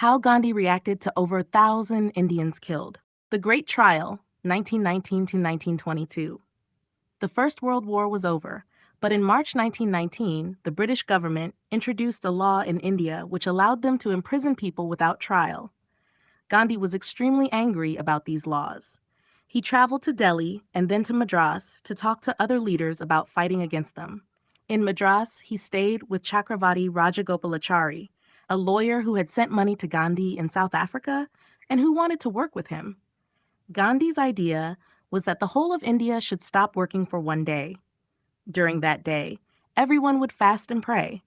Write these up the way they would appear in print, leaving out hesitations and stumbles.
How Gandhi reacted to over 1,000 Indians killed. The Great Trial, 1919 to 1922. The First World War was over, but in March 1919, the British government introduced a law in India which allowed them to imprison people without trial. Gandhi was extremely angry about these laws. He traveled to Delhi and then to Madras to talk to other leaders about fighting against them. In Madras, he stayed with Chakravarti Rajagopalachari, a lawyer who had sent money to Gandhi in South Africa and who wanted to work with him. Gandhi's idea was that the whole of India should stop working for one day. During that day, everyone would fast and pray.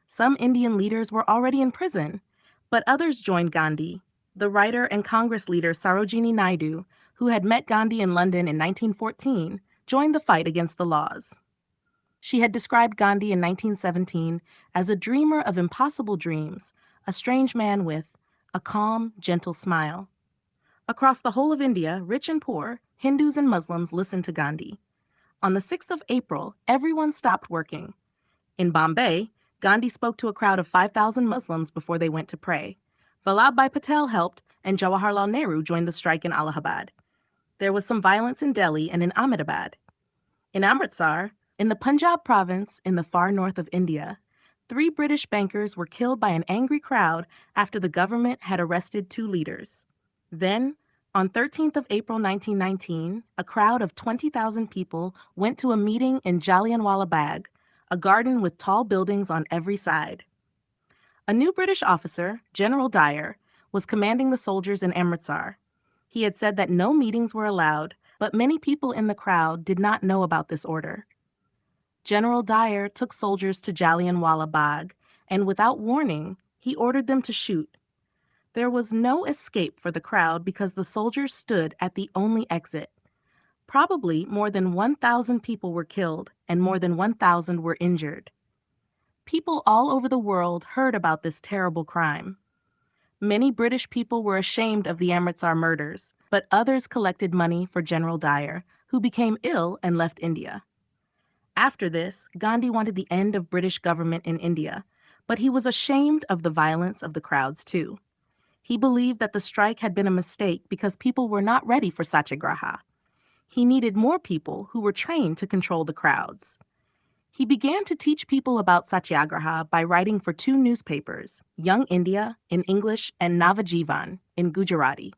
Some Indian leaders were already in prison, but others joined Gandhi. The writer and Congress leader Sarojini Naidu, who had met Gandhi in London in 1914, joined the fight against the laws. She had described Gandhi in 1917 as a dreamer of impossible dreams, a strange man with a calm, gentle smile. Across the whole of India, rich and poor, Hindus and Muslims listened to Gandhi. On the 6th of April, everyone stopped working. In Bombay, Gandhi spoke to a crowd of 5,000 Muslims before they went to pray. Vallabhbhai Patel helped, and Jawaharlal Nehru joined the strike in Allahabad. There was some violence in Delhi and in Ahmedabad. In Amritsar, in the Punjab province in the far north of India, 3 British bankers were killed by an angry crowd after the government had arrested 2 leaders. Then, on 13th of April 1919, a crowd of 20,000 people went to a meeting in Jallianwala Bagh, a garden with tall buildings on every side. A new British officer, General Dyer, was commanding the soldiers in Amritsar. He had said that no meetings were allowed, but many people in the crowd did not know about this order. General Dyer took soldiers to Jallianwala Bagh, and without warning, he ordered them to shoot. There was no escape for the crowd because the soldiers stood at the only exit. Probably more than 1,000 people were killed and more than 1,000 were injured. People all over the world heard about this terrible crime. Many British people were ashamed of the Amritsar murders, but others collected money for General Dyer, who became ill and left India. After this, Gandhi wanted the end of British government in India, but he was ashamed of the violence of the crowds too. He believed that the strike had been a mistake because people were not ready for satyagraha. He needed more people who were trained to control the crowds. He began to teach people about satyagraha by writing for 2 newspapers, Young India in English and Navajivan in Gujarati.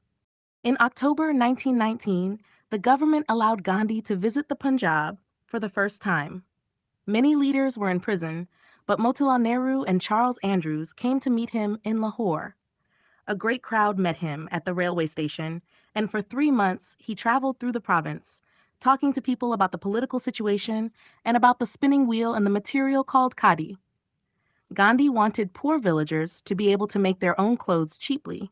In October 1919, the government allowed Gandhi to visit the Punjab for the first time. Many leaders were in prison, but Motilal Nehru and Charles Andrews came to meet him in Lahore. A great crowd met him at the railway station, and for 3 months he traveled through the province, talking to people about the political situation and about the spinning wheel and the material called khadi. Gandhi wanted poor villagers to be able to make their own clothes cheaply.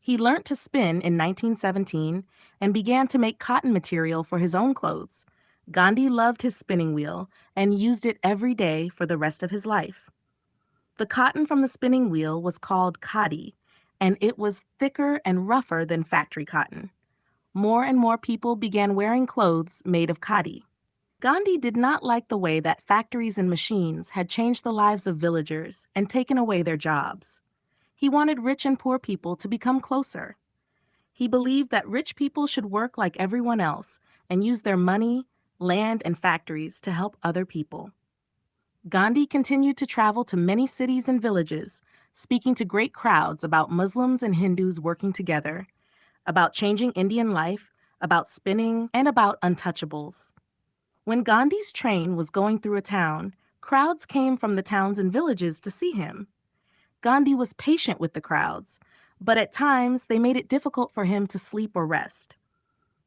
He learnt to spin in 1917 and began to make cotton material for his own clothes. Gandhi loved his spinning wheel and used it every day for the rest of his life. The cotton from the spinning wheel was called khadi, and it was thicker and rougher than factory cotton. More and more people began wearing clothes made of khadi. Gandhi did not like the way that factories and machines had changed the lives of villagers and taken away their jobs. He wanted rich and poor people to become closer. He believed that rich people should work like everyone else and use their money, land, and factories to help other people. Gandhi continued to travel to many cities and villages, speaking to great crowds about Muslims and Hindus working together, about changing Indian life, about spinning, and about untouchables. When Gandhi's train was going through a town, crowds came from the towns and villages to see him. Gandhi was patient with the crowds, but at times they made it difficult for him to sleep or rest.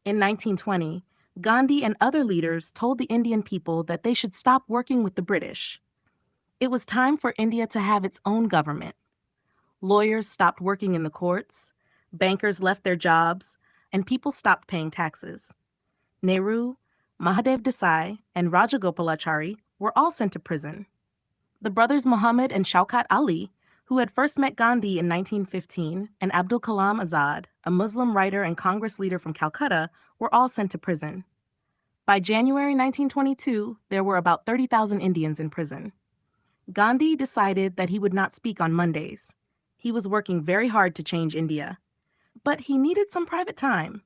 In 1920, Gandhi and other leaders told the Indian people that they should stop working with the British. It was time for India to have its own government. Lawyers stopped working in the courts, bankers left their jobs, and people stopped paying taxes. Nehru, Mahadev Desai, and Rajagopalachari were all sent to prison. The brothers Muhammad and Shaukat Ali, who had first met Gandhi in 1915, and Abdul Kalam Azad, a Muslim writer and Congress leader from Calcutta, were all sent to prison. By January 1922, there were about 30,000 Indians in prison. Gandhi decided that he would not speak on Mondays. He was working very hard to change India, but he needed some private time.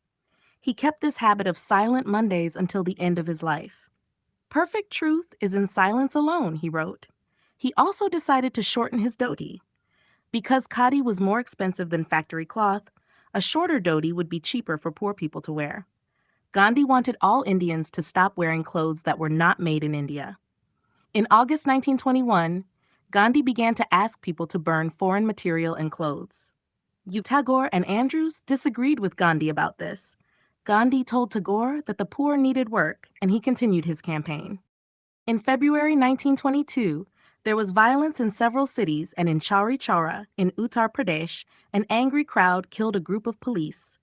He kept this habit of silent Mondays until the end of his life. Perfect truth is in silence alone, he wrote. He also decided to shorten his dhoti. Because khadi was more expensive than factory cloth, a shorter dhoti would be cheaper for poor people to wear. Gandhi wanted all Indians to stop wearing clothes that were not made in India. In August 1921, Gandhi began to ask people to burn foreign material and clothes. Tagore and Andrews disagreed with Gandhi about this. Gandhi told Tagore that the poor needed work, and he continued his campaign. In February 1922, there was violence in several cities, and in Chauri Chaura, in Uttar Pradesh, an angry crowd killed a group of police.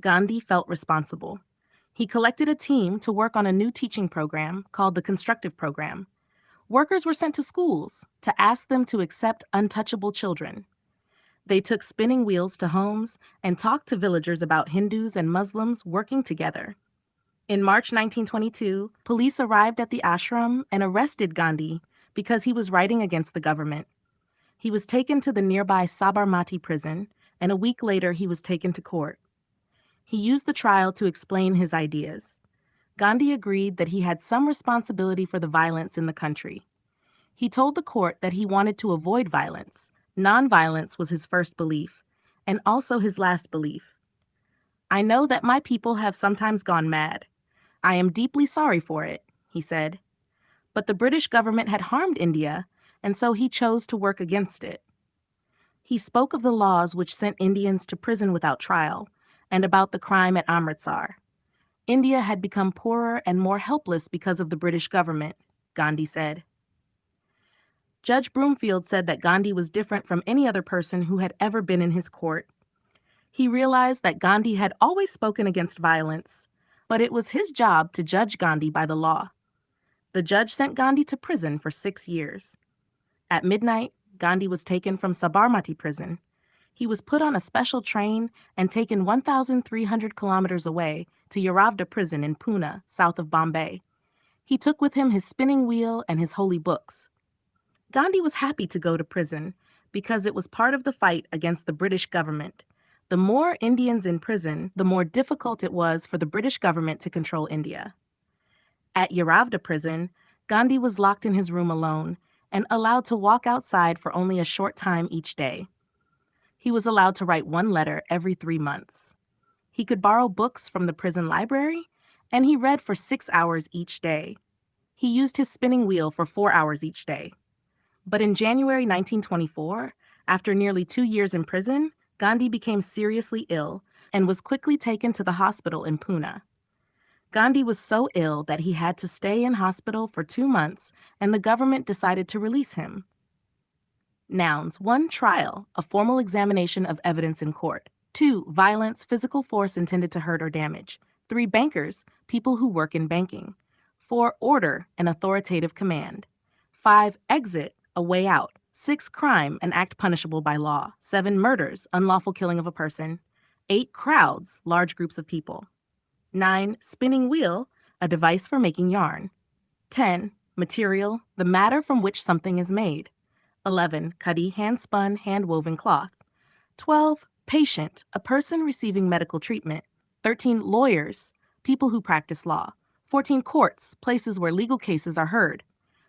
Gandhi felt responsible. He collected a team to work on a new teaching program called the Constructive Program. Workers were sent to schools to ask them to accept untouchable children. They took spinning wheels to homes and talked to villagers about Hindus and Muslims working together. In March 1922, police arrived at the ashram and arrested Gandhi because he was writing against the government. He was taken to the nearby Sabarmati prison, and a week later he was taken to court. He used the trial to explain his ideas. Gandhi agreed that he had some responsibility for the violence in the country. He told the court that he wanted to avoid violence. Nonviolence was his first belief, and also his last belief. I know that my people have sometimes gone mad. I am deeply sorry for it, he said. But the British government had harmed India, and so he chose to work against it. He spoke of the laws which sent Indians to prison without trial, and about the crime at Amritsar. India had become poorer and more helpless because of the British government, Gandhi said. Judge Broomfield said that Gandhi was different from any other person who had ever been in his court. He realized that Gandhi had always spoken against violence, but it was his job to judge Gandhi by the law. The judge sent Gandhi to prison for 6 years. At midnight, Gandhi was taken from Sabarmati prison. He was put on a special train and taken 1,300 kilometers away to Yeravda prison in Pune, south of Bombay. He took with him his spinning wheel and his holy books. Gandhi was happy to go to prison because it was part of the fight against the British government. The more Indians in prison, the more difficult it was for the British government to control India. At Yeravda prison, Gandhi was locked in his room alone and allowed to walk outside for only a short time each day. He was allowed to write one letter every 3 months. He could borrow books from the prison library, and he read for 6 hours each day. He used his spinning wheel for 4 hours each day. But in January 1924, after nearly 2 years in prison, Gandhi became seriously ill and was quickly taken to the hospital in Pune. Gandhi was so ill that he had to stay in hospital for 2 months, and the government decided to release him. Nouns. 1. Trial, a formal examination of evidence in court. 2. Violence, physical force intended to hurt or damage. 3. Bankers, people who work in banking. 4. Order, an authoritative command. 5. Exit, a way out. 6. Crime, an act punishable by law. 7. Murders, unlawful killing of a person. 8. Crowds, large groups of people. 9. Spinning wheel, a device for making yarn. 10. Material, the matter from which something is made. 11. Khadi, hand-spun, hand-woven cloth. 12. Patient, a person receiving medical treatment. 13. Lawyers, people who practice law. 14. Courts, places where legal cases are heard.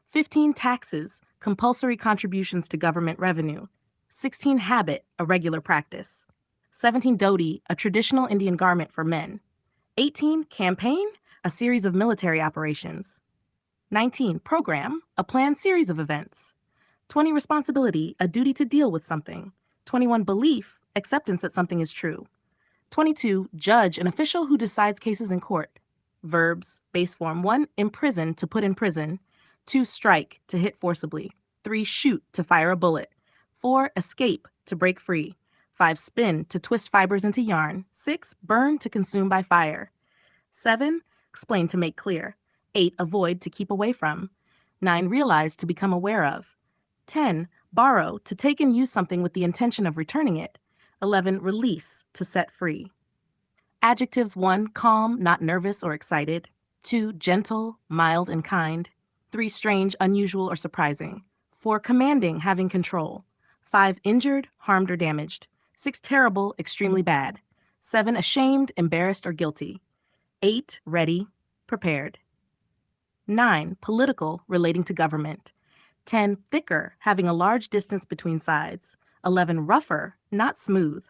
15. Taxes, compulsory contributions to government revenue. 16. Habit, a regular practice. 17. Dhoti, a traditional Indian garment for men. 18. Campaign, a series of military operations. 19. Program, a planned series of events. 20. Responsibility, a duty to deal with something. 21. Belief, acceptance that something is true. 22. Judge, an official who decides cases in court. Verbs, base form. 1. Imprison, to put in prison. 2. Strike, to hit forcibly. 3. Shoot, to fire a bullet. 4. Escape, to break free. 5. Spin, to twist fibers into yarn. 6. Burn, to consume by fire. 7. Explain, to make clear. 8. Avoid, to keep away from. 9. Realize, to become aware of. 10. Borrow, to take and use something with the intention of returning it. 11. Release, to set free. Adjectives. 1. Calm, not nervous or excited. 2. Gentle, mild and kind. 3. Strange, unusual or surprising. 4. Commanding, having control. 5 injured, harmed, or damaged. 6 terrible, extremely bad. 7 ashamed, embarrassed, or guilty. 8 ready, prepared. 9 political, relating to government. 10 thicker, having a large distance between sides. 11 rougher, not smooth.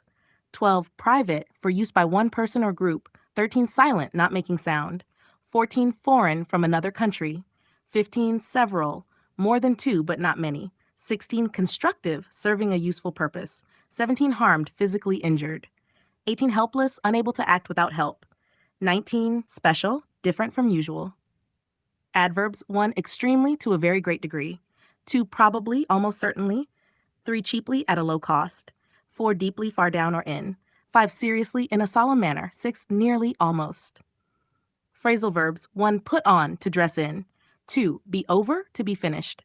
12 private, for use by one person or group. 13 silent, not making sound. 14 foreign, from another country. 15 several, more than two but not many. 16 constructive, serving a useful purpose. 17 harmed, physically injured. 18 helpless, unable to act without help. 19 special, different from usual. Adverbs: 1 extremely, to a very great degree. 2 probably, almost certainly. 3 cheaply, at a low cost. 4 deeply, far down or in. 5 seriously, in a solemn manner. 6 nearly, almost. Phrasal verbs: 1 put on, to dress in. 2 be over, to be finished.